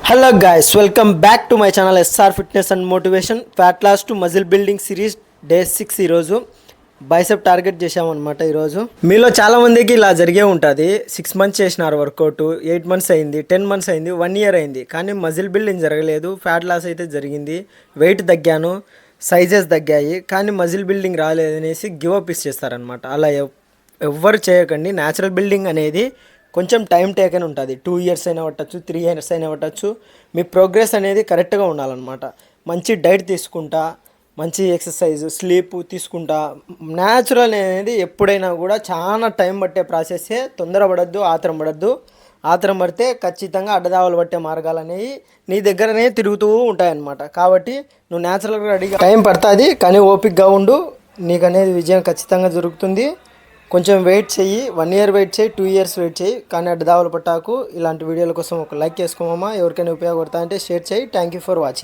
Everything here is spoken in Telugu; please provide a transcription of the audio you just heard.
Hello guys, welcome back to my channel SR fitness and motivation. Fat loss to muscle building series day 6. ఈరోజు బైసెప్ టార్గెట్ చేసామన్నమాట. ఈరోజు మీలో చాలామందికి ఇలా జరిగే ఉంటుంది. 6 months చేసినారు వర్కౌట్, 8 months అయింది, 10 months అయింది, 1 year అయింది, కానీ మజిల్ బిల్డింగ్ జరగలేదు. ఫ్యాట్ లాస్ అయితే జరిగింది, వెయిట్ తగ్గాను, సైజెస్ తగ్గాయి, కానీ మజిల్ బిల్డింగ్ రాలేదనేసి గివ్ అప్ ఇచ్చేస్తారనమాట. అలా ఎవ్వరు చేయకండి. న్యాచురల్ బిల్డింగ్ అనేది కొంచెం టైం టేకన్ ఉంటుంది. 2 years అయినా పట్టచ్చు, 3 years అయినా పట్టచ్చు. మీ ప్రోగ్రెస్ అనేది కరెక్ట్గా ఉండాలన్నమాట. మంచి డైట్ తీసుకుంటా, మంచి ఎక్సర్సైజ్, స్లీప్ తీసుకుంటా. న్యాచురల్ అనేది ఎప్పుడైనా కూడా చాలా టైం పట్టే ప్రాసెస్సే. తొందరపడద్దు, ఆత్రం పడద్దు. ఆత్రం పడితే ఖచ్చితంగా అడ్డదావలు పట్టే మార్గాలు అనేవి నీ దగ్గరనే తిరుగుతూ ఉంటాయన్నమాట. కాబట్టి నువ్వు న్యాచురల్గా రెడీగా టైం పడుతుంది, కానీ ఓపిక్గా ఉండు. నీకు అనేది విజయం ఖచ్చితంగా దొరుకుతుంది. కొంచెం వెయిట్ చెయ్యి, 1 year వెయిట్ చేయి, 2 years వెయిట్ చేయి, కానీ అడ్డదావలు పట్టాకు. ఇలాంటి వీడియోల కోసం ఒక లైక్ చేసుకోమమ్మా. ఎవరికైనా ఉపయోగపడతా అంటే షేర్ చేయి. Thank you for watching.